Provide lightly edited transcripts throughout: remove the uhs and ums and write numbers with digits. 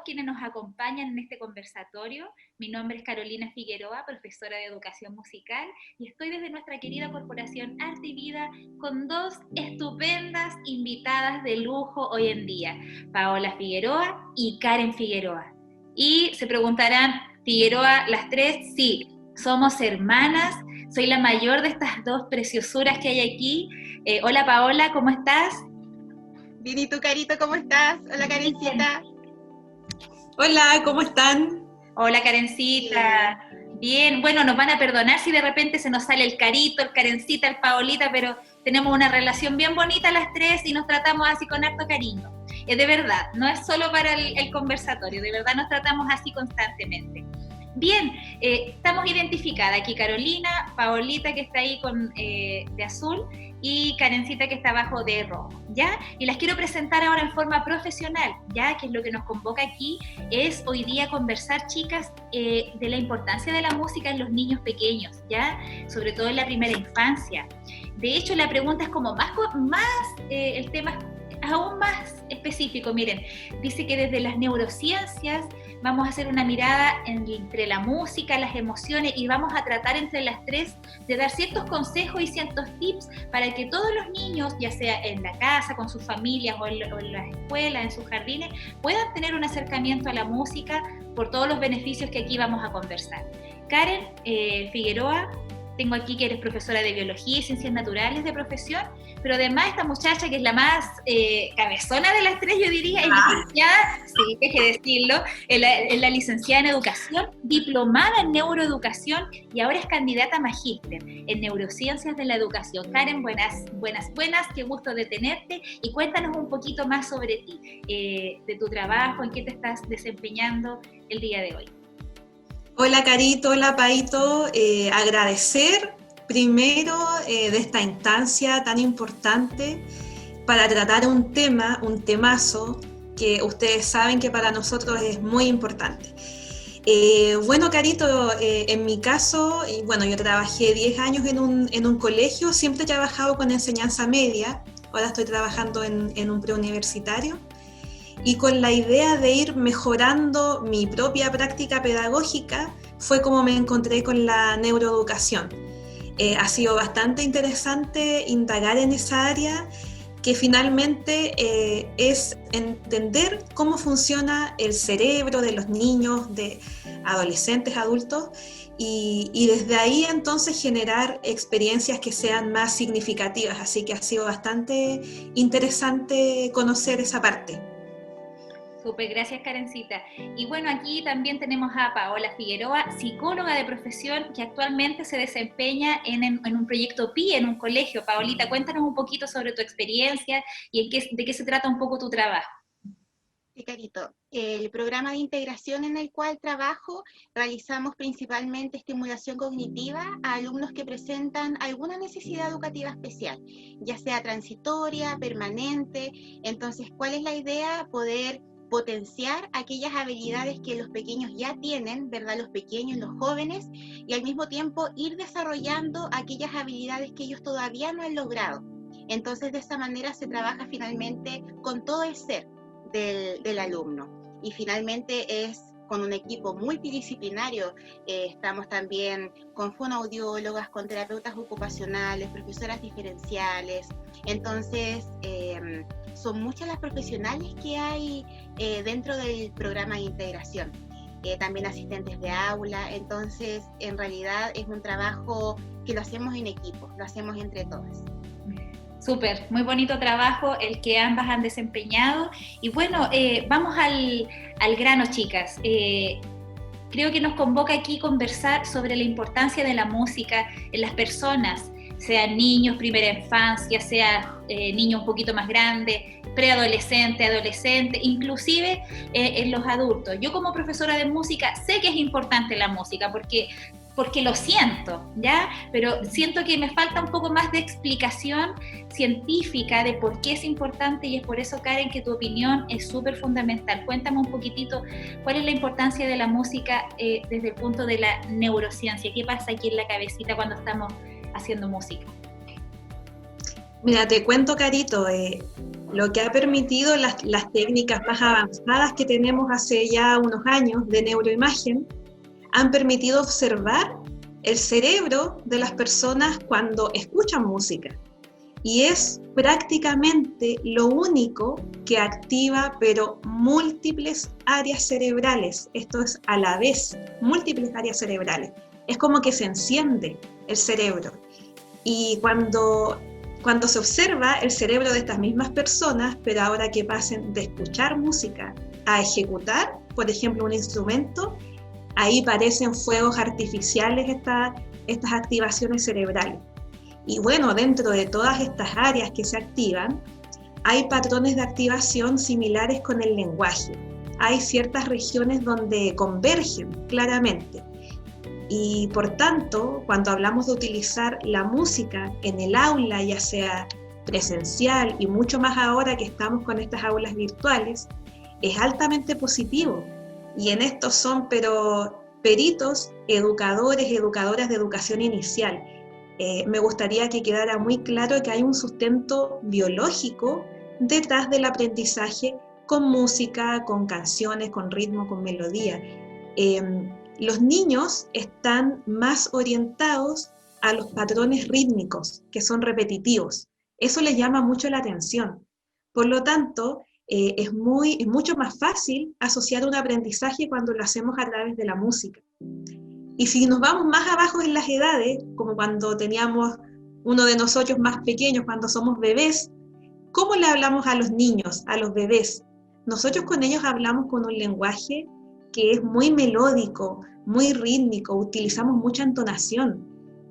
quienes nos acompañan en este conversatorio. Mi nombre es Carolina Figueroa, profesora de Educación Musical, y estoy desde nuestra querida Corporación Arte y Vida con dos estupendas invitadas de lujo hoy en día, Paola Figueroa y Karen Figueroa. Y se preguntarán, ¿Figueroa las tres? Sí, somos hermanas, soy la mayor de estas dos preciosuras que hay aquí. Hola Paola, ¿cómo estás? Bien, ¿y tú, Carito, cómo estás? Hola, Karencita. Hola, ¿cómo están? Hola, Karencita. Bien, bueno, nos van a perdonar si de repente se nos sale el Carito, el Karencita, el Paolita, pero tenemos una relación bien bonita las tres y nos tratamos así con harto cariño. Es de verdad, no es solo para el conversatorio, de verdad nos tratamos así constantemente. Bien, estamos identificadas aquí Carolina, Paolita que está ahí de azul y Karencita que está abajo de rojo, ¿ya? Y las quiero presentar ahora en forma profesional, ¿ya? Que es lo que nos convoca aquí, es hoy día conversar, chicas, de la importancia de la música en los niños pequeños, ¿ya? Sobre todo en la primera infancia. De hecho, la pregunta es como el tema es aún más específico. Miren, dice que desde las neurociencias vamos a hacer una mirada entre la música, las emociones, y vamos a tratar entre las tres de dar ciertos consejos y ciertos tips para que todos los niños, ya sea en la casa, con sus familias o en las escuelas, en sus jardines, puedan tener un acercamiento a la música por todos los beneficios que aquí vamos a conversar. Karen Figueroa, tengo aquí que eres profesora de Biología y Ciencias Naturales de profesión, pero además esta muchacha que es la más cabezona de las tres, yo diría, es licenciada, sí, hay que decirlo, es la licenciada en Educación, diplomada en Neuroeducación y ahora es candidata a magíster en Neurociencias de la Educación. Karen, buenas, qué gusto de tenerte y cuéntanos un poquito más sobre ti, de tu trabajo, en qué te estás desempeñando el día de hoy. Hola Carito, hola Paito, agradecer primero de esta instancia tan importante para tratar un temazo que ustedes saben que para nosotros es muy importante. Bueno Carito, en mi caso, yo trabajé 10 años en un colegio, siempre he trabajado con enseñanza media, ahora estoy trabajando en un preuniversitario. Y con la idea de ir mejorando mi propia práctica pedagógica fue como me encontré con la neuroeducación. Ha sido bastante interesante indagar en esa área que finalmente es entender cómo funciona el cerebro de los niños, de adolescentes, adultos, y desde ahí entonces generar experiencias que sean más significativas. Así que ha sido bastante interesante conocer esa parte. Súper, gracias Karencita. Y bueno, aquí también tenemos a Paola Figueroa, psicóloga de profesión que actualmente se desempeña en un proyecto PI, en un colegio. Paolita, cuéntanos un poquito sobre tu experiencia y de qué se trata un poco tu trabajo. Sí, Carito. El programa de integración en el cual trabajo, realizamos principalmente estimulación cognitiva a alumnos que presentan alguna necesidad educativa especial, ya sea transitoria, permanente. Entonces, ¿cuál es la idea? Poder potenciar aquellas habilidades que los pequeños ya tienen, ¿verdad? Los pequeños, los jóvenes, y al mismo tiempo ir desarrollando aquellas habilidades que ellos todavía no han logrado. Entonces, de esa manera se trabaja finalmente con todo el ser del alumno. Y finalmente es con un equipo multidisciplinario. Estamos también con fonoaudiólogas, con terapeutas ocupacionales, profesoras diferenciales. Entonces, son muchas las profesionales que hay dentro del programa de integración. También asistentes de aula. Entonces, en realidad es un trabajo que lo hacemos en equipo, lo hacemos entre todas. Súper, muy bonito trabajo el que ambas han desempeñado. Y bueno, vamos al grano, chicas. Creo que nos convoca aquí conversar sobre la importancia de la música en las personas, sean niños, primera infancia, sea niños un poquito más grandes, preadolescente, adolescente, inclusive en los adultos. Yo como profesora de música sé que es importante la música porque lo siento, ¿ya? Pero siento que me falta un poco más de explicación científica de por qué es importante y es por eso, Karen, que tu opinión es súper fundamental. Cuéntame un poquitito cuál es la importancia de la música desde el punto de la neurociencia. ¿Qué pasa aquí en la cabecita cuando estamos haciendo música? Mira, te cuento, Carito, lo que ha permitido las técnicas más avanzadas que tenemos hace ya unos años de neuroimagen, han permitido observar el cerebro de las personas cuando escuchan música. Y es prácticamente lo único que activa, pero múltiples áreas cerebrales. Esto es a la vez, múltiples áreas cerebrales. Es como que se enciende el cerebro. Y cuando se observa el cerebro de estas mismas personas, pero ahora que pasen de escuchar música a ejecutar, por ejemplo, un instrumento, ahí parecen fuegos artificiales estas activaciones cerebrales. Y bueno, dentro de todas estas áreas que se activan, hay patrones de activación similares con el lenguaje. Hay ciertas regiones donde convergen claramente. Y por tanto, cuando hablamos de utilizar la música en el aula, ya sea presencial y mucho más ahora que estamos con estas aulas virtuales, es altamente positivo. Y en esto son peritos, educadores, educadoras de educación inicial. Me gustaría que quedara muy claro que hay un sustento biológico detrás del aprendizaje con música, con canciones, con ritmo, con melodía. Los niños están más orientados a los patrones rítmicos, que son repetitivos. Eso les llama mucho la atención. Por lo tanto, es mucho más fácil asociar un aprendizaje cuando lo hacemos a través de la música. Y si nos vamos más abajo en las edades, como cuando teníamos uno de nosotros más pequeños, cuando somos bebés, ¿cómo le hablamos a los niños, a los bebés? Nosotros con ellos hablamos con un lenguaje que es muy melódico, muy rítmico, utilizamos mucha entonación.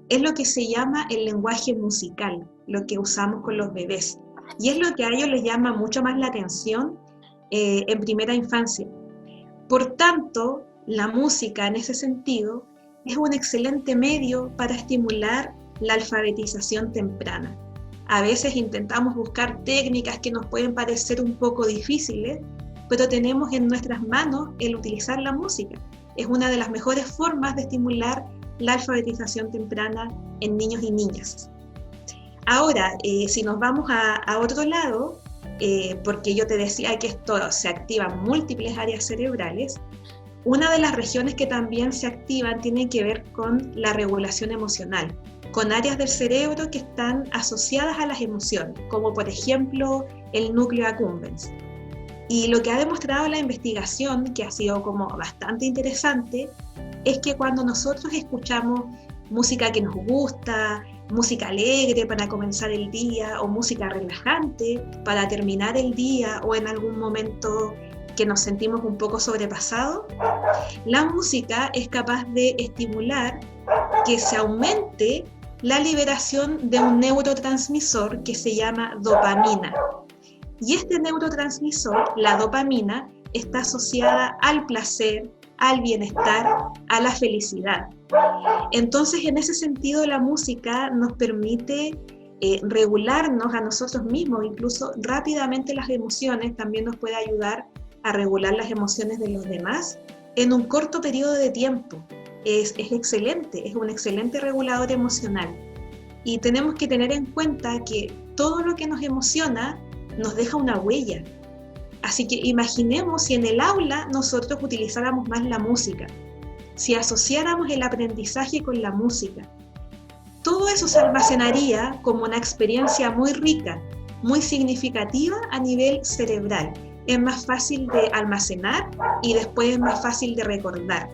Es lo que se llama el lenguaje musical, lo que usamos con los bebés. Y es lo que a ellos les llama mucho más la atención en primera infancia. Por tanto, la música en ese sentido es un excelente medio para estimular la alfabetización temprana. A veces intentamos buscar técnicas que nos pueden parecer un poco difíciles, pero tenemos en nuestras manos el utilizar la música. Es una de las mejores formas de estimular la alfabetización temprana en niños y niñas. Ahora, si nos vamos a otro lado, porque yo te decía que esto se activa en múltiples áreas cerebrales, una de las regiones que también se activan tiene que ver con la regulación emocional, con áreas del cerebro que están asociadas a las emociones, como por ejemplo el núcleo accumbens. Y lo que ha demostrado la investigación, que ha sido como bastante interesante, es que cuando nosotros escuchamos música que nos gusta, música alegre para comenzar el día, o música relajante para terminar el día, o en algún momento que nos sentimos un poco sobrepasados, la música es capaz de estimular que se aumente la liberación de un neurotransmisor que se llama dopamina. Y este neurotransmisor, la dopamina, está asociada al placer, al bienestar, a la felicidad. Entonces, en ese sentido, la música nos permite regularnos a nosotros mismos, incluso rápidamente las emociones, también nos puede ayudar a regular las emociones de los demás en un corto periodo de tiempo. Es excelente, es un excelente regulador emocional. Y tenemos que tener en cuenta que todo lo que nos emociona nos deja una huella. Así que imaginemos si en el aula nosotros utilizáramos más la música, si asociáramos el aprendizaje con la música. Todo eso se almacenaría como una experiencia muy rica, muy significativa a nivel cerebral. Es más fácil de almacenar y después es más fácil de recordar.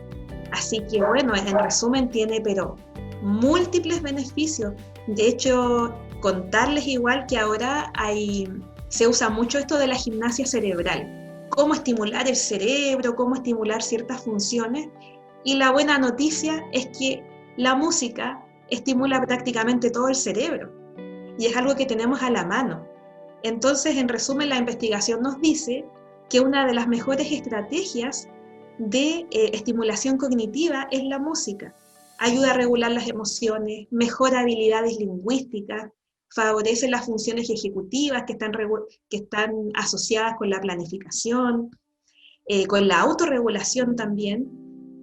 Así que bueno, en resumen tiene pero múltiples beneficios. De hecho, contarles igual que ahora se usa mucho esto de la gimnasia cerebral. Cómo estimular el cerebro, cómo estimular ciertas funciones. Y la buena noticia es que la música estimula prácticamente todo el cerebro. Y es algo que tenemos a la mano. Entonces, en resumen, la investigación nos dice que una de las mejores estrategias de estimulación cognitiva es la música. Ayuda a regular las emociones, mejora habilidades lingüísticas, favorece las funciones ejecutivas que están asociadas con la planificación, con la autorregulación también.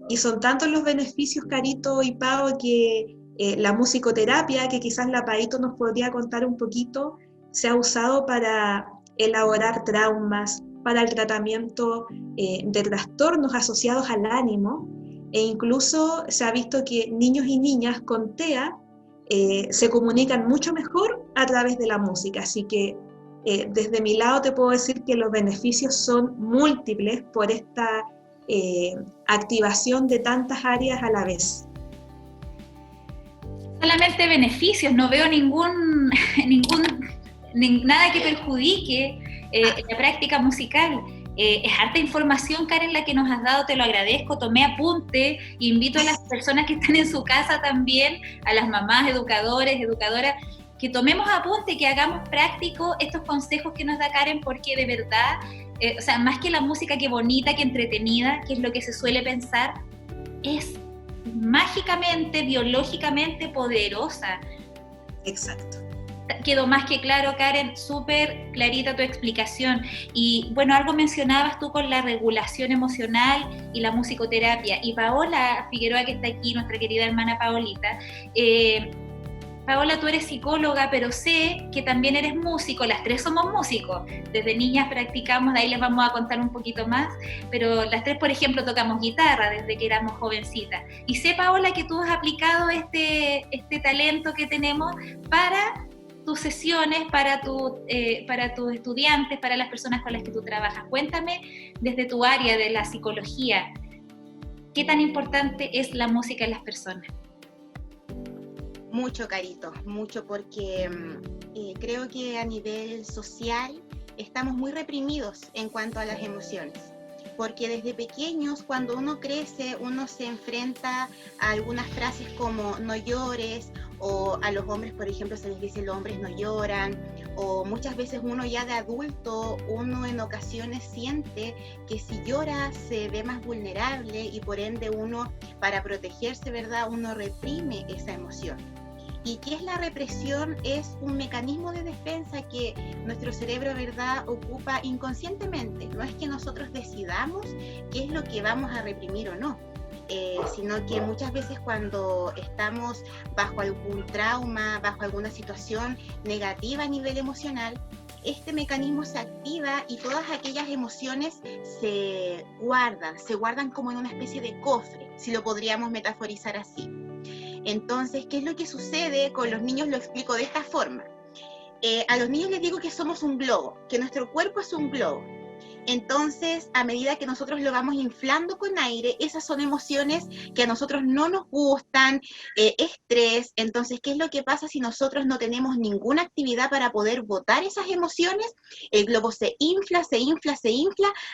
Y son tantos los beneficios, Carito y Pau, que la musicoterapia, que quizás la Paito nos podría contar un poquito, se ha usado para elaborar traumas, para el tratamiento de trastornos asociados al ánimo, e incluso se ha visto que niños y niñas con TEA se comunican mucho mejor a través de la música. Así que desde mi lado te puedo decir que los beneficios son múltiples por esta activación de tantas áreas a la vez. Solamente beneficios, no veo nada que perjudique la práctica musical. Es harta información, Karen, la que nos has dado, te lo agradezco, tomé apunte, invito a las personas que están en su casa también, a las mamás, educadores, educadoras, que tomemos apunte, que hagamos práctico estos consejos que nos da Karen, porque de verdad, o sea, más que la música, que bonita, que entretenida, que es lo que se suele pensar, es mágicamente, biológicamente poderosa. Exacto. Quedó más que claro, Karen, súper clarita tu explicación. Y bueno, algo mencionabas tú con la regulación emocional y la musicoterapia. Y Paola Figueroa, que está aquí, nuestra querida hermana Paolita, Paola, tú eres psicóloga, pero sé que también eres músico, las tres somos músicos, desde niñas practicamos, de ahí les vamos a contar un poquito más, pero las tres, por ejemplo, tocamos guitarra desde que éramos jovencitas. Y sé, Paola, que tú has aplicado este talento que tenemos para tus sesiones, para tus estudiantes, para las personas con las que tú trabajas. Cuéntame desde tu área de la psicología, ¿qué tan importante es la música en las personas? Mucho, Carito, mucho, porque creo que a nivel social estamos muy reprimidos en cuanto a las emociones, porque desde pequeños, cuando uno crece, uno se enfrenta a algunas frases como no llores, o a los hombres, por ejemplo, se les dice los hombres no lloran, o muchas veces uno ya de adulto, uno en ocasiones siente que si llora se ve más vulnerable y por ende uno, para protegerse, ¿verdad?, uno reprime esa emoción. ¿Y qué es la represión? Es un mecanismo de defensa que nuestro cerebro, ¿verdad?, ocupa inconscientemente. No es que nosotros decidamos qué es lo que vamos a reprimir o no, sino que muchas veces cuando estamos bajo algún trauma, bajo alguna situación negativa a nivel emocional, este mecanismo se activa y todas aquellas emociones se guardan como en una especie de cofre, si lo podríamos metaforizar así. Entonces, ¿qué es lo que sucede con los niños? Lo explico de esta forma. A los niños les digo que somos un globo, que nuestro cuerpo es un globo. Entonces, a medida que nosotros lo vamos inflando con aire, esas son emociones que a nosotros no nos gustan, estrés. Entonces, ¿qué es lo que pasa si nosotros no tenemos ninguna actividad para poder botar esas emociones? El globo se infla,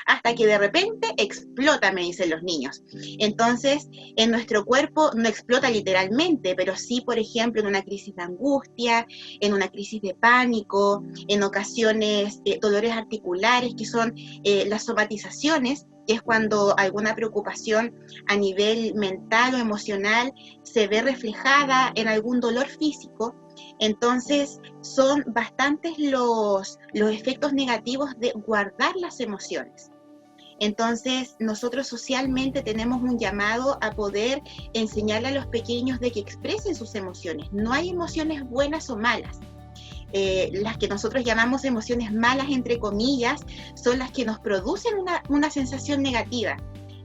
hasta que de repente explota, me dicen los niños. Entonces, en nuestro cuerpo no explota literalmente, pero sí, por ejemplo, en una crisis de angustia, en una crisis de pánico, en ocasiones dolores articulares, que son las somatizaciones, que es cuando alguna preocupación a nivel mental o emocional se ve reflejada en algún dolor físico. Entonces son bastantes los efectos negativos de guardar las emociones. Entonces nosotros socialmente tenemos un llamado a poder enseñarle a los pequeños de que expresen sus emociones. No hay emociones buenas o malas. Las que nosotros llamamos emociones malas, entre comillas, son las que nos producen una sensación negativa.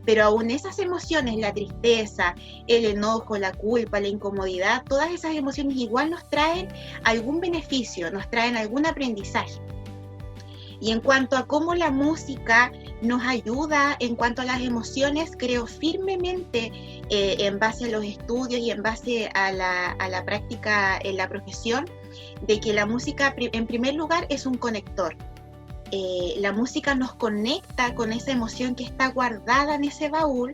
Pero aún esas emociones, la tristeza, el enojo, la culpa, la incomodidad, todas esas emociones igual nos traen algún beneficio, nos traen algún aprendizaje. Y en cuanto a cómo la música nos ayuda en cuanto a las emociones, creo firmemente, en base a los estudios y en base a la práctica en la profesión, de que la música, en primer lugar, es un conector. La música nos conecta con esa emoción que está guardada en ese baúl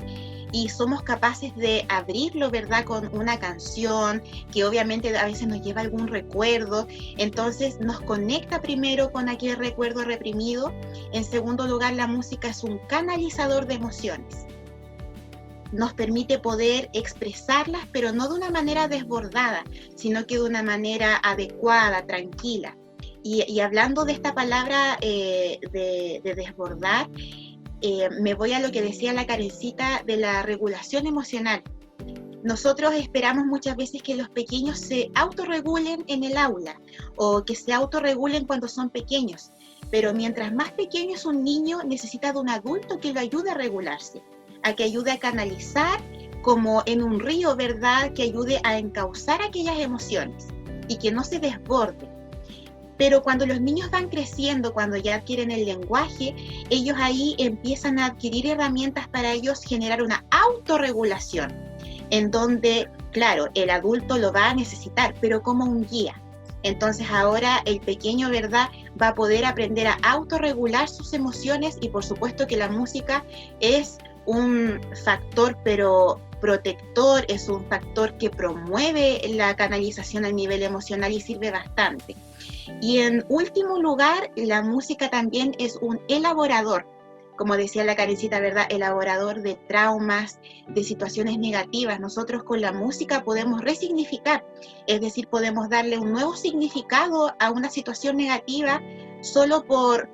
y somos capaces de abrirlo, ¿verdad?, con una canción que obviamente a veces nos lleva algún recuerdo. Entonces nos conecta primero con aquel recuerdo reprimido. En segundo lugar, la música es un canalizador de emociones. Nos permite poder expresarlas, pero no de una manera desbordada, sino que de una manera adecuada, tranquila. Y hablando de esta palabra de desbordar, me voy a lo que decía la Karencita de la regulación emocional. Nosotros esperamos muchas veces que los pequeños se autorregulen en el aula o que se autorregulen cuando son pequeños. pero mientras más pequeño es un niño, necesita de un adulto que lo ayude a regularse, a que ayude a canalizar como en un río, ¿verdad? Que ayude a encauzar aquellas emociones y que no se desborde. Pero cuando los niños van creciendo, cuando ya adquieren el lenguaje, ellos ahí empiezan a adquirir herramientas para ellos generar una autorregulación, en donde, claro, el adulto lo va a necesitar, pero como un guía. Entonces ahora el pequeño, ¿verdad?, va a poder aprender a autorregular sus emociones, y por supuesto que la música es un factor, pero protector, es un factor que promueve la canalización a nivel emocional y sirve bastante. Y en último lugar, la música también es un elaborador, como decía la Karencita, ¿verdad? Elaborador de traumas, de situaciones negativas. Nosotros con la música podemos resignificar, es decir, podemos darle un nuevo significado a una situación negativa solo por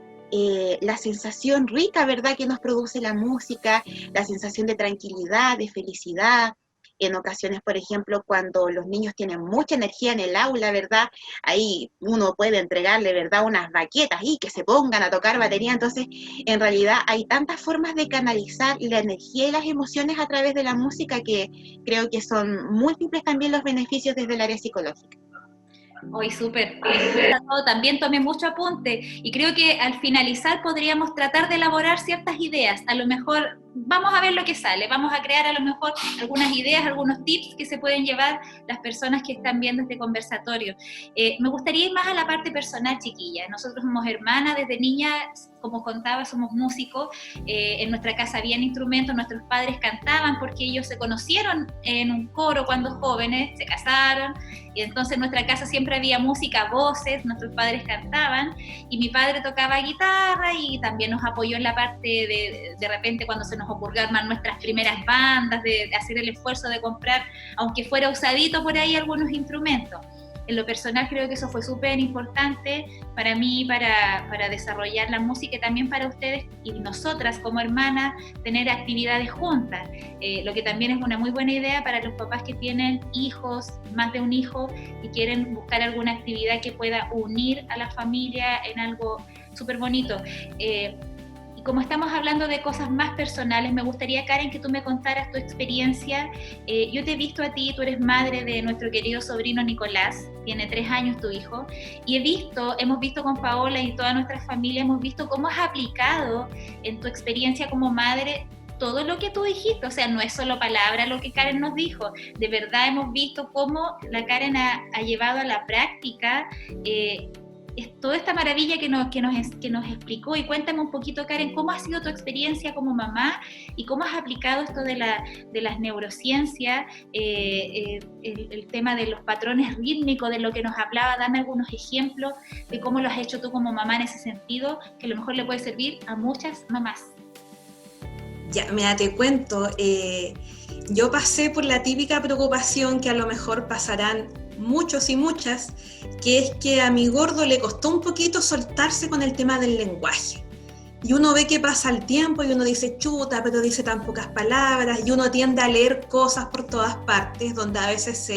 la sensación rica, ¿verdad?, que nos produce la música, la sensación de tranquilidad, de felicidad. En ocasiones, por ejemplo, cuando los niños tienen mucha energía en el aula, ¿verdad?, ahí uno puede entregarle, ¿verdad?, unas baquetas y que se pongan a tocar batería. Entonces, en realidad hay tantas formas de canalizar la energía y las emociones a través de la música que creo que son múltiples también los beneficios desde el área psicológica. Hoy súper, también tomé mucho apunte y creo que al finalizar podríamos tratar de elaborar ciertas ideas. A lo mejor vamos a ver lo que sale, vamos a crear a lo mejor algunas ideas, algunos tips que se pueden llevar las personas que están viendo este conversatorio. Me gustaría ir más a la parte personal, chiquilla. Nosotros somos hermanas, desde niñas, como contaba, somos músicos. En nuestra casa habían instrumentos, nuestros padres cantaban porque ellos se conocieron en un coro cuando jóvenes, se casaron, y entonces en nuestra casa siempre había música, voces, nuestros padres cantaban, y mi padre tocaba guitarra y también nos apoyó en la parte de repente cuando se nos ocurrió armar nuestras primeras bandas, de hacer el esfuerzo de comprar, aunque fuera usadito por ahí, algunos instrumentos. En lo personal creo que eso fue súper importante para mí, para desarrollar la música, y también para ustedes y nosotras como hermanas, tener actividades juntas, lo que también es una muy buena idea para los papás que tienen hijos, más de un hijo, y quieren buscar alguna actividad que pueda unir a la familia en algo súper bonito. Como estamos hablando de cosas más personales, me gustaría, Karen, que tú me contaras tu experiencia. Yo te he visto a ti, tú eres madre de nuestro querido sobrino Nicolás, tiene 3 años tu hijo, y hemos visto con Paola y toda nuestra familia, hemos visto cómo has aplicado en tu experiencia como madre todo lo que tú dijiste. O sea, no es solo palabra lo que Karen nos dijo, de verdad hemos visto cómo la Karen ha llevado a la práctica es toda esta maravilla que nos explicó. Y cuéntame un poquito, Karen, ¿cómo ha sido tu experiencia como mamá y cómo has aplicado esto de las neurociencias, el tema de los patrones rítmicos, de lo que nos hablaba? Dame algunos ejemplos de cómo lo has hecho tú como mamá en ese sentido, que a lo mejor le puede servir a muchas mamás. Ya, mira, te cuento, yo pasé por la típica preocupación que a lo mejor pasarán muchos y muchas, que es que a mi gordo le costó un poquito soltarse con el tema del lenguaje. Y uno ve que pasa el tiempo y uno dice, chuta, pero dice tan pocas palabras, y uno tiende a leer cosas por todas partes, donde a veces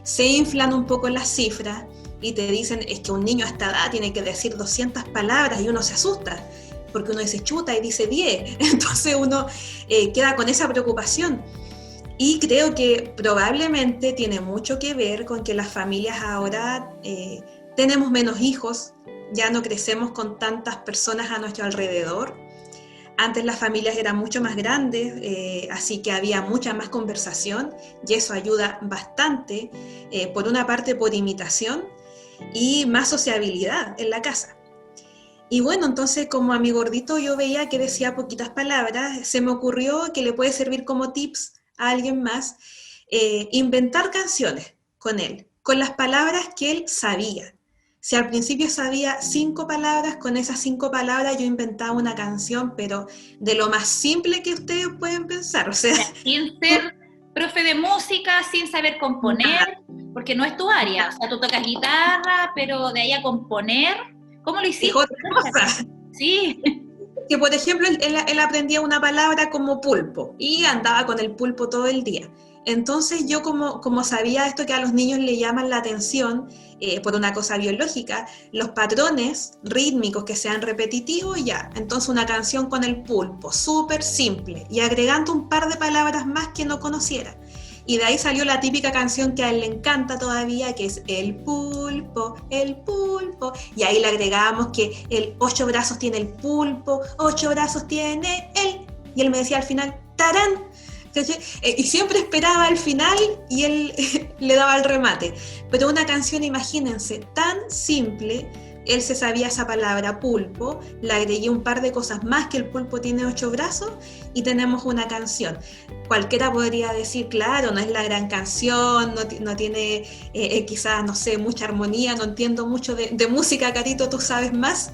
se inflan un poco las cifras y te dicen, es que un niño a esta edad tiene que decir 200 palabras, y uno se asusta, porque uno dice chuta y dice 10, entonces uno queda con esa preocupación. Y creo que probablemente tiene mucho que ver con que las familias ahora tenemos menos hijos, ya no crecemos con tantas personas a nuestro alrededor. Antes las familias eran mucho más grandes, así que había mucha más conversación, y eso ayuda bastante, por una parte por imitación y más sociabilidad en la casa. Y bueno, entonces como a mi gordito yo veía que decía poquitas palabras, se me ocurrió que le puede servir como tips a alguien más, inventar canciones con él, con las palabras que él sabía. Si al principio sabía 5 palabras, con esas 5 palabras yo inventaba una canción, pero de lo más simple que ustedes pueden pensar. O sea, sin ser profe de música, sin saber componer, porque no es tu área. O sea, tú tocas guitarra, pero de ahí a componer, ¿cómo lo hiciste? Es otra cosa. Sí. Que por ejemplo él aprendía una palabra como pulpo y andaba con el pulpo todo el día. Entonces yo como sabía esto que a los niños le llaman la atención por una cosa biológica, los patrones rítmicos que sean repetitivos, ya. Entonces una canción con el pulpo, súper simple, y agregando un par de palabras más que no conociera. Y de ahí salió la típica canción que a él le encanta todavía, que es el pulpo, y ahí le agregábamos que el 8 brazos tiene el pulpo, 8 brazos tiene él, y él me decía al final, ¡tarán! Y siempre esperaba al final y él le daba el remate. Pero una canción, imagínense, tan simple, él se sabía esa palabra pulpo, le agregué un par de cosas más, que el pulpo tiene 8 brazos, y tenemos una canción. Cualquiera podría decir, claro, no es la gran canción, no tiene quizás, no sé, mucha armonía, no entiendo mucho de música, Carito, tú sabes más,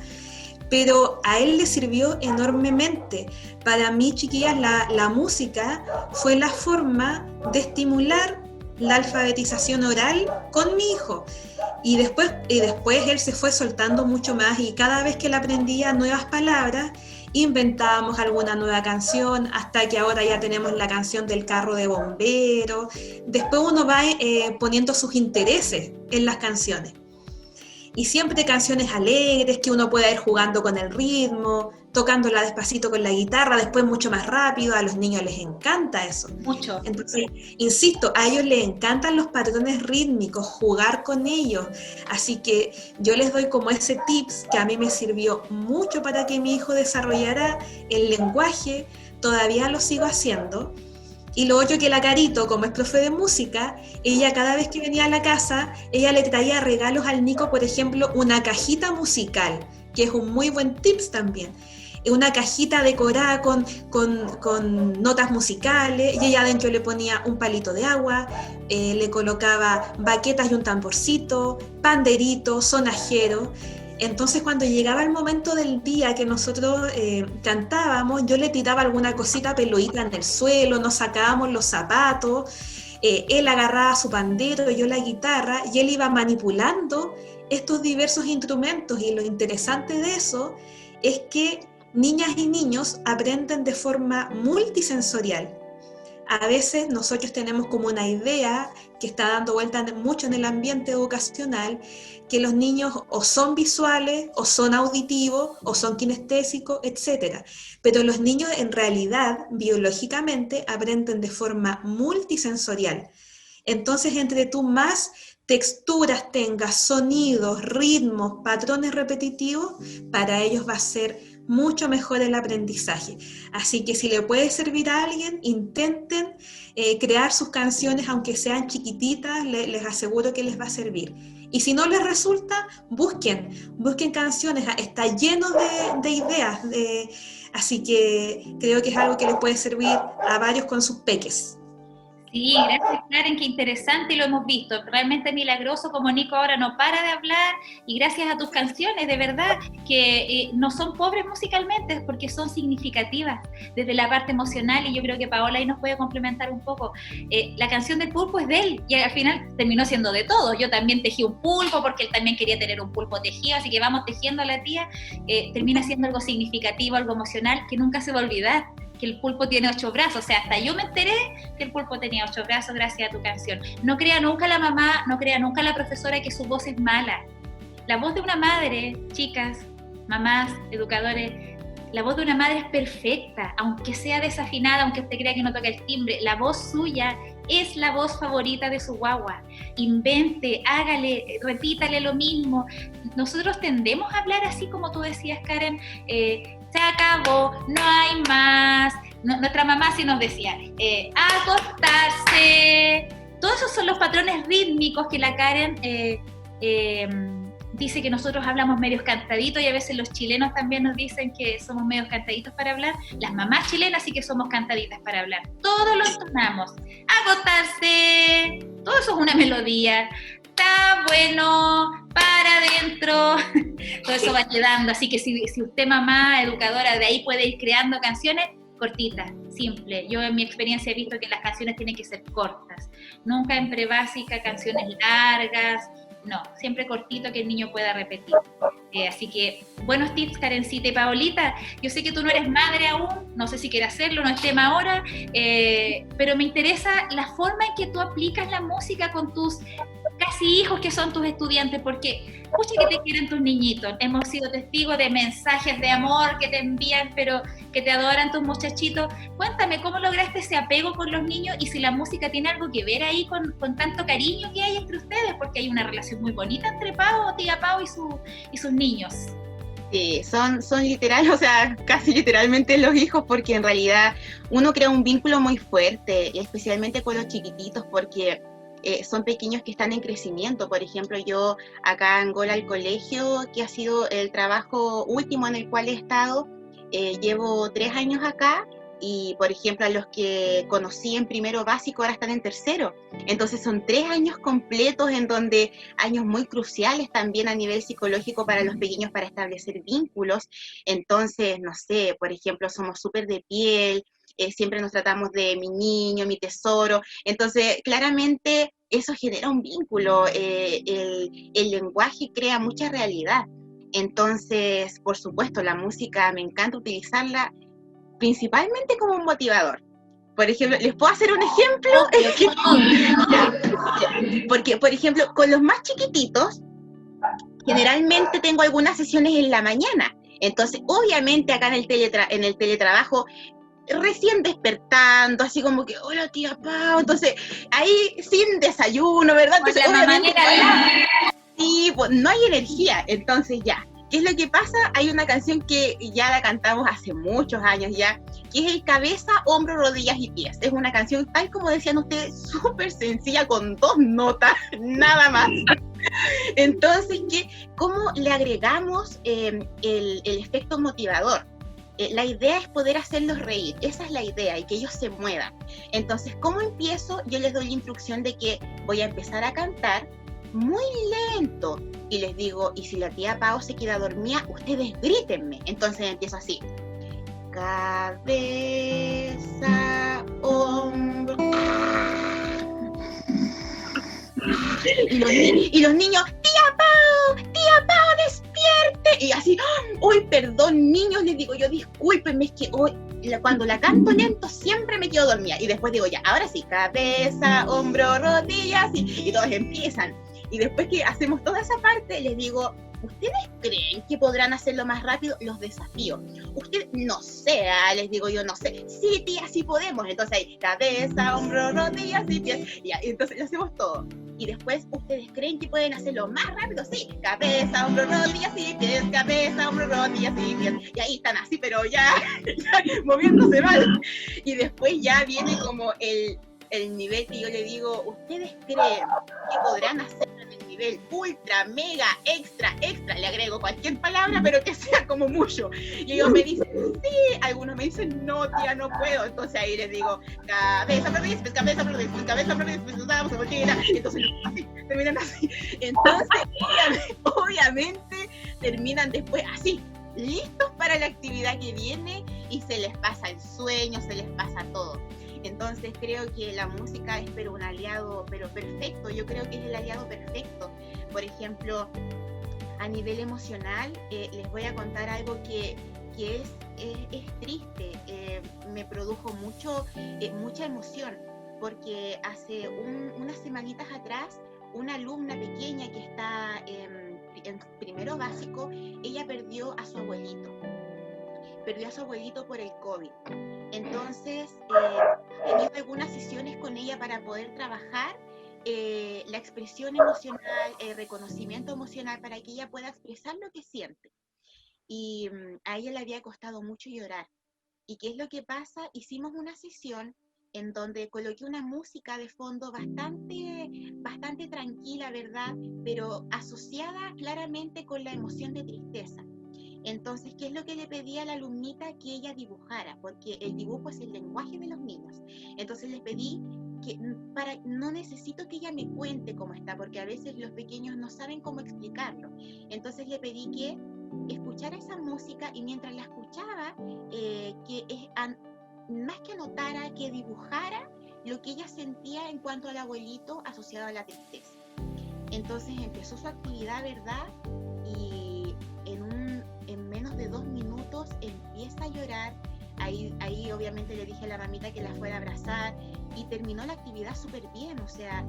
pero a él le sirvió enormemente. Para mí, chiquillas, la música fue la forma de estimular la alfabetización oral con mi hijo. Y después él se fue soltando mucho más, y cada vez que él aprendía nuevas palabras, inventábamos alguna nueva canción, hasta que ahora ya tenemos la canción del carro de bombero. Después uno va poniendo sus intereses en las canciones. Y siempre canciones alegres, que uno pueda ir jugando con el ritmo, tocándola despacito con la guitarra, después mucho más rápido. A los niños les encanta eso. Mucho. Entonces, insisto, a ellos les encantan los patrones rítmicos, jugar con ellos. Así que yo les doy como ese tips que a mí me sirvió mucho para que mi hijo desarrollara el lenguaje. Todavía lo sigo haciendo. Y lo otro, que la Carito, como es profe de música, ella cada vez que venía a la casa, ella le traía regalos al Nico, por ejemplo, una cajita musical, que es un muy buen tips también. Una cajita decorada con notas musicales, y ella adentro le ponía un palito de agua, le colocaba baquetas y un tamborcito, panderito, sonajero. Entonces, cuando llegaba el momento del día que nosotros cantábamos, yo le tiraba alguna cosita peluita en el suelo, nos sacábamos los zapatos, él agarraba su pandero, yo la guitarra, y él iba manipulando estos diversos instrumentos. Y lo interesante de eso es que niñas y niños aprenden de forma multisensorial. A veces nosotros tenemos como una idea que está dando vuelta mucho en el ambiente educacional, que los niños o son visuales, o son auditivos, o son kinestésicos, etc. Pero los niños en realidad, biológicamente, aprenden de forma multisensorial. Entonces, entre tú más texturas tengas, sonidos, ritmos, patrones repetitivos, para ellos va a ser mucho mejor el aprendizaje. Así que si le puede servir a alguien, intenten crear sus canciones, aunque sean chiquititas, les aseguro que les va a servir. Y si no les resulta, busquen canciones, está lleno de ideas, así que creo que es algo que les puede servir a varios con sus peques. Sí, gracias Karen, qué interesante, y lo hemos visto, realmente milagroso como Nico ahora no para de hablar, y gracias a tus canciones, de verdad, que no son pobres musicalmente, porque son significativas desde la parte emocional, y yo creo que Paola ahí nos puede complementar un poco. La canción del pulpo es de él, y al final terminó siendo de todos. Yo también tejí un pulpo, porque él también quería tener un pulpo tejido, así que vamos tejiendo a la tía, termina siendo algo significativo, algo emocional, que nunca se va a olvidar, que el pulpo tiene 8 brazos, o sea, hasta yo me enteré que el pulpo tenía 8 brazos gracias a tu canción. No crea nunca la mamá, no crea nunca la profesora que su voz es mala. La voz de una madre, chicas, mamás, educadores, la voz de una madre es perfecta, aunque sea desafinada, aunque usted crea que no toca el timbre, la voz suya es la voz favorita de su guagua. Invente, hágale, repítale lo mismo. Nosotros tendemos a hablar así como tú decías, Karen, se acabó, no hay más. Nuestra mamá sí nos decía, acostarse. Todos esos son los patrones rítmicos que la Karen dice que nosotros hablamos medios cantaditos, y a veces los chilenos también nos dicen que somos medios cantaditos para hablar. Las mamás chilenas sí que somos cantaditas para hablar. Todos lo entonamos. Acostarse. Todo eso es una melodía. Está bueno, para adentro. Todo eso va quedando. Así que si usted, mamá, educadora, de ahí puede ir creando canciones cortitas, simples. Yo en mi experiencia he visto que las canciones tienen que ser cortas. Nunca en prebásica canciones largas, no, siempre cortito que el niño pueda repetir. Así que buenos tips, Karencita y Paolita. Yo sé que tú no eres madre aún, no sé si quieres hacerlo, no es tema ahora, pero me interesa la forma en que tú aplicas la música con tus casi hijos que son tus estudiantes, porque escucha que te quieren tus niñitos. Hemos sido testigos de mensajes de amor que te envían, pero que te adoran tus muchachitos. Cuéntame, ¿cómo lograste ese apego con los niños y si la música tiene algo que ver ahí con tanto cariño que hay entre ustedes? Porque hay una relación muy bonita entre Pao, tía Pao y sus niños. Sí, son literal, o sea, casi literalmente los hijos, porque en realidad uno crea un vínculo muy fuerte, especialmente con los chiquititos, porque son pequeños que están en crecimiento. Por ejemplo, yo acá en Angola, el colegio, que ha sido el trabajo último en el cual he estado, llevo 3 años acá, y por ejemplo a los que conocí en primero básico ahora están en tercero. Entonces son 3 años completos en donde, años muy cruciales también a nivel psicológico para los pequeños, para establecer vínculos. Entonces, no sé, por ejemplo, somos súper de piel, siempre nos tratamos de mi niño, mi tesoro. Entonces, claramente eso genera un vínculo, el lenguaje crea mucha realidad. Entonces, por supuesto, la música me encanta utilizarla principalmente como un motivador. Por ejemplo, ¿les puedo hacer un ejemplo? Porque, por ejemplo, con los más chiquititos, generalmente tengo algunas sesiones en la mañana. Entonces, obviamente acá en el teletrabajo, recién despertando, así como que, hola tía Pau, entonces ahí sin desayuno, ¿verdad? Entonces, la manera sí, pues no hay energía, entonces ya. ¿Qué es lo que pasa? Hay una canción que ya la cantamos hace muchos años ya, que es el cabeza, hombro, rodillas y pies. Es una canción, tal como decían ustedes, súper sencilla, con 2 notas, nada más. Entonces, ¿cómo le agregamos el efecto motivador? La idea es poder hacerlos reír, esa es la idea, y que ellos se muevan. Entonces, ¿cómo empiezo? Yo les doy la instrucción de que voy a empezar a cantar muy lento, y les digo, y si la tía Pau se queda dormida, ustedes grítenme. Entonces empiezo así: cabeza, hombro. Y los niños, tía Pau, despierte. Y así, uy, perdón, niños, les digo yo, discúlpenme, es que hoy, cuando la canto lento, siempre me quedo dormida. Y después digo, ya, ahora sí, cabeza, hombro, rodillas, y todos empiezan. Y después que hacemos toda esa parte, les digo, ¿ustedes creen que podrán hacerlo más rápido? Los desafío. Ustedes, no sé, les digo yo, no sé. Sí, tía, sí podemos. Entonces ahí, cabeza, hombro, rodillas y pies. Y entonces lo hacemos todo. Y después, ¿ustedes creen que pueden hacerlo más rápido? Sí, cabeza, hombro, rodillas y pies, cabeza, hombro, rodillas y pies. Y ahí están así, pero ya moviéndose mal. Y después ya viene como el nivel que yo le digo, ¿ustedes creen que podrán hacerlo en el nivel ultra, mega, extra, le agrego cualquier palabra, pero que sea como mucho? Y ellos me dicen, sí, algunos me dicen, no, tía, no puedo. Entonces ahí les digo, cabeza, rodillas, pues, cabeza, rodillas, pues, cabeza, rodillas, pues, nos damos a voltear. Entonces, así, terminan así. Entonces, obviamente, terminan después así, listos para la actividad que viene, y se les pasa el sueño, se les pasa todo. Entonces creo que la música es un aliado, pero perfecto. Yo creo que es el aliado perfecto. Por ejemplo, a nivel emocional, les voy a contar algo que es triste. Me produjo mucha emoción, porque hace unas semanitas atrás, una alumna pequeña que está en primero básico, ella perdió a su abuelito por el COVID. Entonces, he tenido algunas sesiones con ella para poder trabajar la expresión emocional, el reconocimiento emocional, para que ella pueda expresar lo que siente. Y a ella le había costado mucho llorar. ¿Y qué es lo que pasa? Hicimos una sesión en donde coloqué una música de fondo bastante tranquila, ¿verdad? Pero asociada claramente con la emoción de tristeza. Entonces, ¿qué es lo que le pedí a la alumnita? Que ella dibujara, porque el dibujo es el lenguaje de los niños. Entonces les pedí que no necesito que ella me cuente cómo está, porque a veces los pequeños no saben cómo explicarlo. Entonces le pedí que escuchara esa música, y mientras la escuchaba, más que anotara, que dibujara lo que ella sentía en cuanto al abuelito asociado a la tristeza. Entonces empezó su actividad, ¿verdad? Y en menos de 2 minutos empieza a llorar. Ahí obviamente le dije a la mamita que la fuera a abrazar y terminó la actividad súper bien, o sea,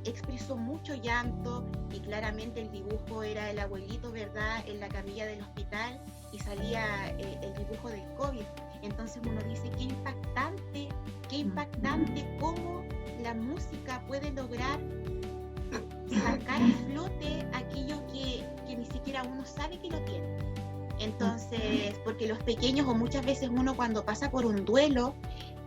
expresó mucho llanto y claramente el dibujo era el abuelito, ¿verdad?, en la camilla del hospital y salía el dibujo del COVID. Entonces uno dice, qué impactante cómo la música puede lograr sacar a flote aquello que ni siquiera uno sabe que lo tiene. Entonces, porque los pequeños, o muchas veces uno cuando pasa por un duelo,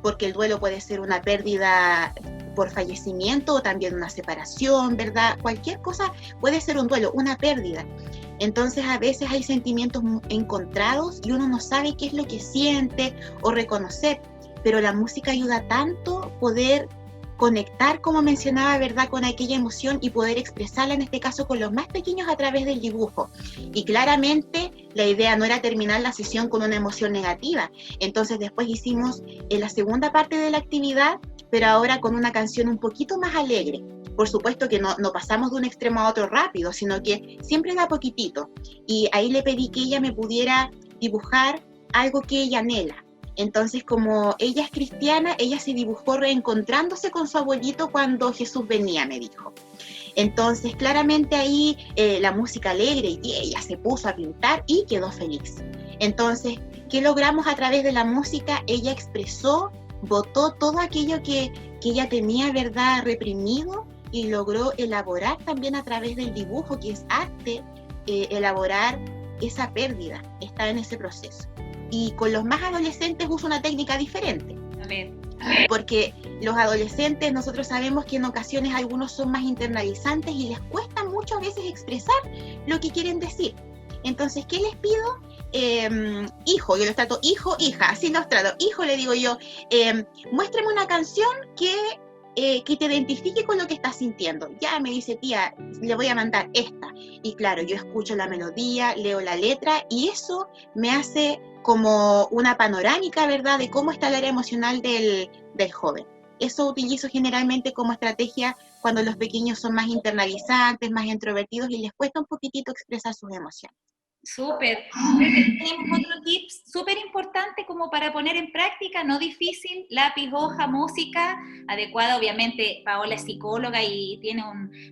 porque el duelo puede ser una pérdida por fallecimiento o también una separación, ¿verdad? Cualquier cosa puede ser un duelo, una pérdida. Entonces a veces hay sentimientos encontrados y uno no sabe qué es lo que siente o reconocer, pero la música ayuda tanto poder conectar, como mencionaba, ¿verdad?, con aquella emoción y poder expresarla, en este caso con los más pequeños, a través del dibujo. Y claramente la idea no era terminar la sesión con una emoción negativa. Entonces después hicimos la segunda parte de la actividad, pero ahora con una canción un poquito más alegre. Por supuesto que no pasamos de un extremo a otro rápido, sino que siempre da poquitito. Y ahí le pedí que ella me pudiera dibujar algo que ella anhela. Entonces, como ella es cristiana, ella se dibujó reencontrándose con su abuelito cuando Jesús venía, me dijo. Entonces, claramente ahí la música alegre, y ella se puso a pintar y quedó feliz. Entonces, ¿qué logramos a través de la música? Ella expresó, botó todo aquello que ella tenía, ¿verdad?, reprimido, y logró elaborar también a través del dibujo, que es arte, elaborar esa pérdida, está en ese proceso. Y con los más adolescentes uso una técnica diferente. A ver. Porque los adolescentes, nosotros sabemos que en ocasiones algunos son más internalizantes y les cuesta mucho a veces expresar lo que quieren decir. Entonces, ¿qué les pido? Hijo, yo los trato hijo, hija, así los trato. Hijo, le digo yo, muéstrame una canción que te identifique con lo que estás sintiendo. Ya me dice, tía, le voy a mandar esta. Y claro, yo escucho la melodía, leo la letra y eso me hace como una panorámica, ¿verdad?, de cómo está el área emocional del joven. Eso utilizo generalmente como estrategia cuando los pequeños son más internalizantes, más introvertidos y les cuesta un poquitito expresar sus emociones. Súper. Tenemos otro tip súper importante como para poner en práctica, no difícil: lápiz, hoja, música adecuada. Obviamente Paola es psicóloga y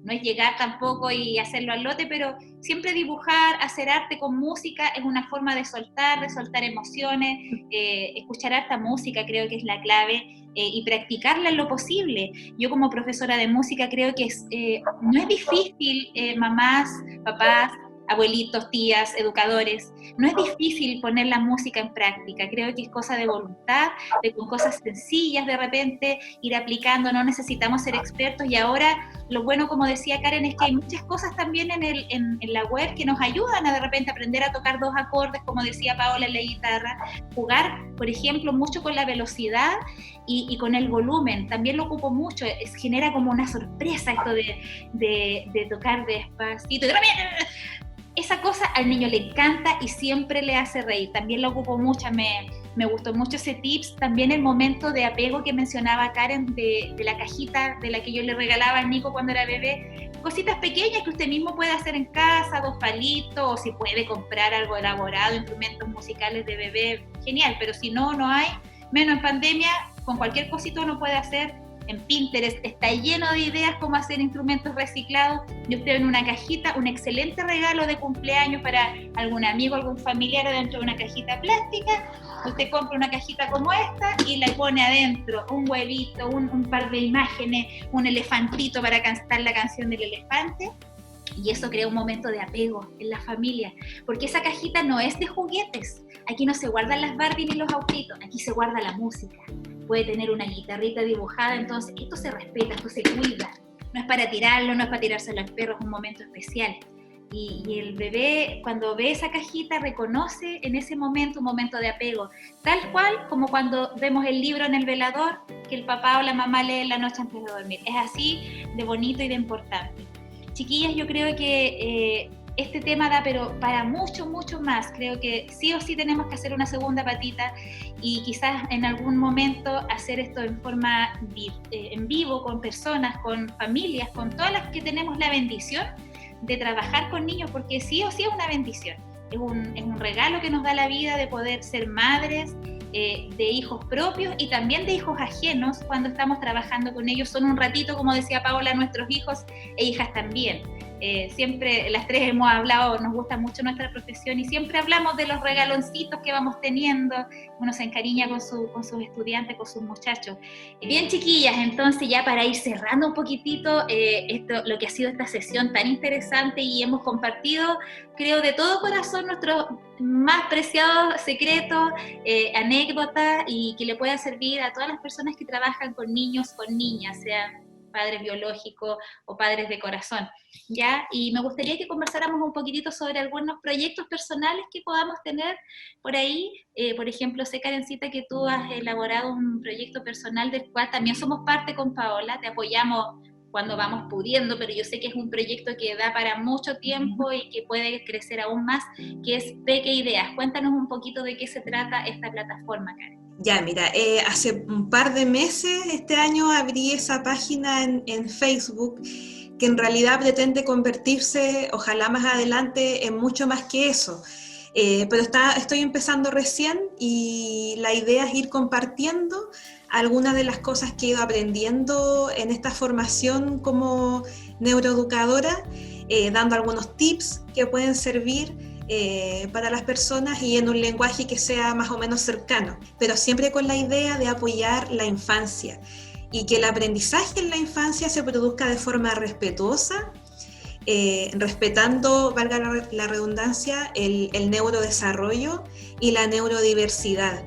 no es llegar tampoco y hacerlo al lote, pero siempre dibujar, hacer arte con música es una forma de soltar emociones, escuchar harta música creo que es la clave, y practicarla en lo posible. Yo como profesora de música creo que no es difícil, mamás, papás, abuelitos, tías, educadores, no es difícil poner la música en práctica. Creo que es cosa de voluntad, de con cosas sencillas de repente ir aplicando, no necesitamos ser expertos. Y ahora lo bueno, como decía Karen, es que hay muchas cosas también en la web que nos ayudan a de repente aprender a tocar 2 acordes, como decía Paola en la guitarra, jugar, por ejemplo, mucho con la velocidad y con el volumen. También lo ocupo mucho, genera como una sorpresa esto de tocar despacito. Y también esa cosa al niño le encanta y siempre le hace reír. También lo ocupo mucho, me gustó mucho ese tips. También el momento de apego que mencionaba Karen, de la cajita de la que yo le regalaba al Nico cuando era bebé. Cositas pequeñas que usted mismo puede hacer en casa, 2 palitos, o si puede comprar algo elaborado, instrumentos musicales de bebé, genial. Pero si no hay, menos en pandemia, con cualquier cosito uno puede hacer. En Pinterest está lleno de ideas cómo hacer instrumentos reciclados. Yo estoy en una cajita, un excelente regalo de cumpleaños para algún amigo, algún familiar, dentro de una cajita plástica. Usted compra una cajita como esta y la pone adentro un huevito, un par de imágenes, un elefantito para cantar la canción del elefante. Y eso crea un momento de apego en la familia, porque esa cajita no es de juguetes. Aquí no se guardan las Barbie ni los autitos, aquí se guarda la música. Puede tener una guitarrita dibujada, entonces esto se respeta, esto se cuida. No es para tirarlo, no es para tirárselo al perro, es un momento especial. Y el bebé, cuando ve esa cajita, reconoce en ese momento un momento de apego, tal cual como cuando vemos el libro en el velador que el papá o la mamá lee la noche antes de dormir. Es así de bonito y de importante. Chiquillas, yo creo que este tema da pero para mucho, mucho más. Creo que sí o sí tenemos que hacer una segunda patita y quizás en algún momento hacer esto en forma en vivo, con personas, con familias, con todas las que tenemos la bendición de trabajar con niños, porque sí o sí es una bendición. Es un regalo que nos da la vida de poder ser madres, de hijos propios y también de hijos ajenos cuando estamos trabajando con ellos. Son un ratito, como decía Paola, nuestros hijos e hijas también. Siempre las tres hemos hablado, nos gusta mucho nuestra profesión y siempre hablamos de los regaloncitos que vamos teniendo. Uno se encariña con sus estudiantes, con sus muchachos. Bien, chiquillas, entonces ya para ir cerrando un poquitito lo que ha sido esta sesión tan interesante, y hemos compartido, creo, de todo corazón nuestros más preciados secretos, anécdotas, y que le pueda servir a todas las personas que trabajan con niños, con niñas, sean padres biológicos o padres de corazón, ¿ya? Y me gustaría que conversáramos un poquitito sobre algunos proyectos personales que podamos tener por ahí. Por ejemplo, sé, Karencita, que tú has elaborado un proyecto personal del cual también somos parte con Paola, te apoyamos cuando vamos pudiendo, pero yo sé que es un proyecto que da para mucho tiempo y que puede crecer aún más, que es Peque Ideas. Cuéntanos un poquito de qué se trata esta plataforma, Karen. Ya, mira, hace un par de meses, este año, abrí esa página en Facebook, que en realidad pretende convertirse, ojalá más adelante, en mucho más que eso. Pero estoy empezando recién y la idea es ir compartiendo algunas de las cosas que he ido aprendiendo en esta formación como neuroeducadora, dando algunos tips que pueden servir para las personas y en un lenguaje que sea más o menos cercano, pero siempre con la idea de apoyar la infancia y que el aprendizaje en la infancia se produzca de forma respetuosa, respetando, valga la redundancia, el neurodesarrollo y la neurodiversidad.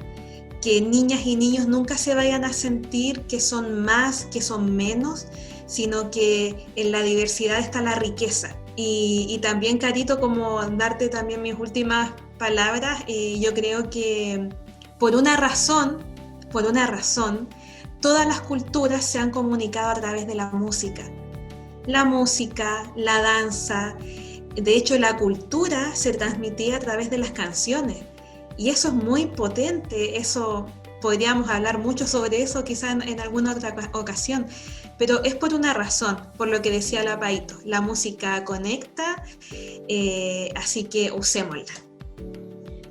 Que niñas y niños nunca se vayan a sentir que son más, que son menos, sino que en la diversidad está la riqueza. Y también, Carito, como darte también mis últimas palabras, yo creo que por una razón, todas las culturas se han comunicado a través de la música. La música, la danza, de hecho la cultura se transmitía a través de las canciones. Y eso es muy potente, eso podríamos hablar mucho sobre eso quizá en alguna otra ocasión, pero es por una razón, por lo que decía la Paito, la música conecta, así que usémosla.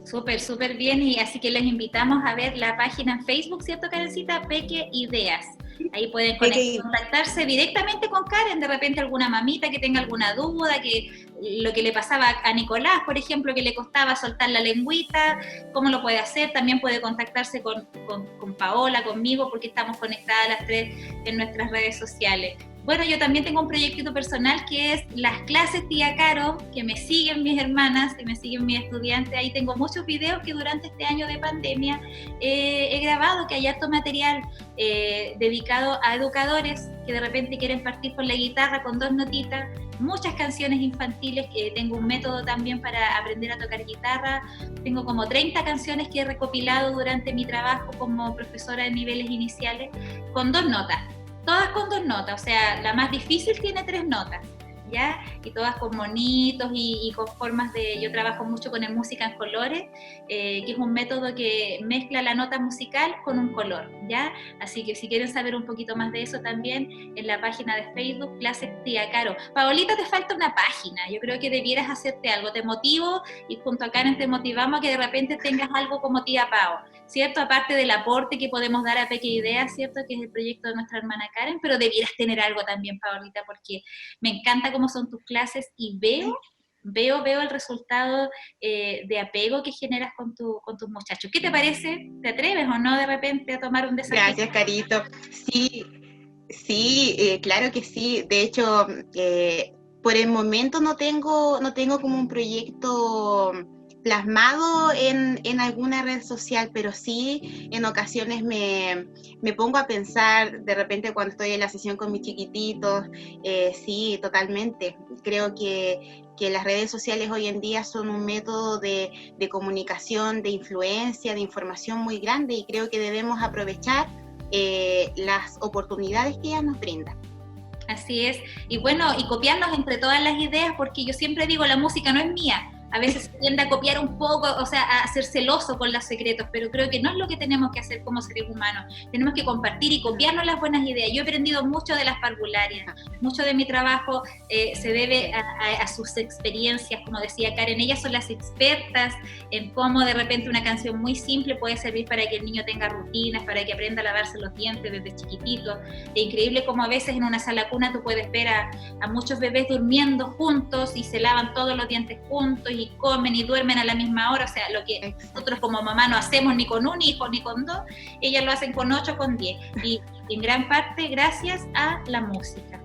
Súper, súper bien, y así que les invitamos a ver la página en Facebook, ¿cierto, Karencita? Peque Ideas. Ahí pueden contactarse directamente con Karen, de repente alguna mamita que tenga alguna duda, que lo que le pasaba a Nicolás, por ejemplo, que le costaba soltar la lengüita, cómo lo puede hacer. También puede contactarse con Paola, conmigo, porque estamos conectadas las tres en nuestras redes sociales. Bueno, yo también tengo un proyectito personal que es las clases Tía Caro, que me siguen mis hermanas, que me siguen mis estudiantes. Ahí tengo muchos videos que durante este año de pandemia he grabado, que hay harto material dedicado a educadores que de repente quieren partir con la guitarra con 2 notitas, muchas canciones infantiles, que tengo un método también para aprender a tocar guitarra. Tengo como 30 canciones que he recopilado durante mi trabajo como profesora de niveles iniciales con 2 notas. Todas con 2 notas, o sea, la más difícil tiene 3 notas, ¿ya? Y todas con monitos y con formas de... Yo trabajo mucho con el música en colores, que es un método que mezcla la nota musical con un color, ¿ya? Así que si quieren saber un poquito más de eso también, en la página de Facebook, Clases Tía Caro. Paolita, te falta una página, yo creo que debieras hacerte algo. Te motivo, y junto a Karen te motivamos a que de repente tengas algo como Tía Pao, ¿cierto? Aparte del aporte que podemos dar a Peque Ideas, ¿cierto? Que es el proyecto de nuestra hermana Karen, pero debieras tener algo también, Paolita, porque me encanta cómo son tus clases y veo el resultado de apego que generas con tus muchachos. ¿Qué te parece? ¿Te atreves o no de repente a tomar un desafío? Gracias, Carito. Sí, claro que sí. De hecho, por el momento no tengo como un proyecto plasmado en alguna red social, pero sí en ocasiones me pongo a pensar, de repente cuando estoy en la sesión con mis chiquititos, sí, totalmente. Creo que las redes sociales hoy en día son un método de comunicación, de influencia, de información muy grande, y creo que debemos aprovechar las oportunidades que ellas nos brindan. Así es, y bueno, y copiarnos entre todas las ideas, porque yo siempre digo, la música no es mía, a veces se tiende a copiar un poco, o sea, a ser celoso con los secretos, pero creo que no es lo que tenemos que hacer como seres humanos, tenemos que compartir y copiarnos las buenas ideas. Yo he aprendido mucho de las parvularias, mucho de mi trabajo se debe a sus experiencias, como decía Karen, ellas son las expertas en cómo de repente una canción muy simple puede servir para que el niño tenga rutinas, para que aprenda a lavarse los dientes desde chiquitito. Es increíble como a veces en una sala cuna tú puedes ver a muchos bebés durmiendo juntos y se lavan todos los dientes juntos y comen y duermen a la misma hora, o sea, lo que nosotros como mamá no hacemos ni con un hijo ni con dos, ellas lo hacen con 8, con 10, y en gran parte gracias a la música.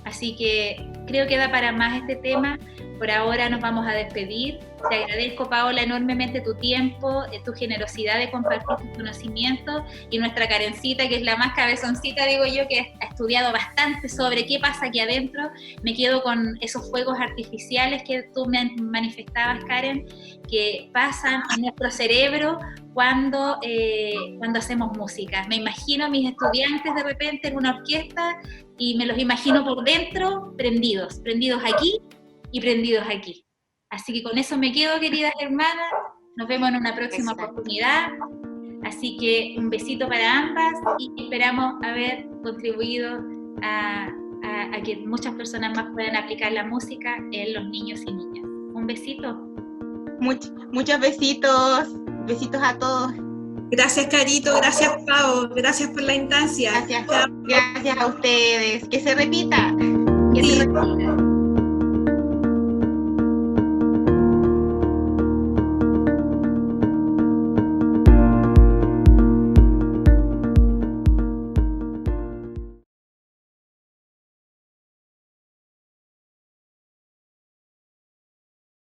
Así que creo que da para más este tema. Por ahora nos vamos a despedir. Te agradezco, Paola, enormemente tu tiempo, tu generosidad de compartir tus conocimientos, y nuestra Karencita, que es la más cabezoncita, digo yo, que ha estudiado bastante sobre qué pasa aquí adentro. Me quedo con esos fuegos artificiales que tú me manifestabas, Karen, que pasan en nuestro cerebro cuando hacemos música. Me imagino a mis estudiantes de repente en una orquesta y me los imagino por dentro prendidos aquí y prendidos aquí. Así que con eso me quedo, queridas hermanas. Nos vemos en una próxima oportunidad. Así que un besito para ambas y esperamos haber contribuido a que muchas personas más puedan aplicar la música en los niños y niñas. Un besito. Muchos besitos. Besitos a todos. Gracias, Carito. Gracias, Pau. Gracias por la instancia. Gracias a ustedes. Que se repita. Que se repita.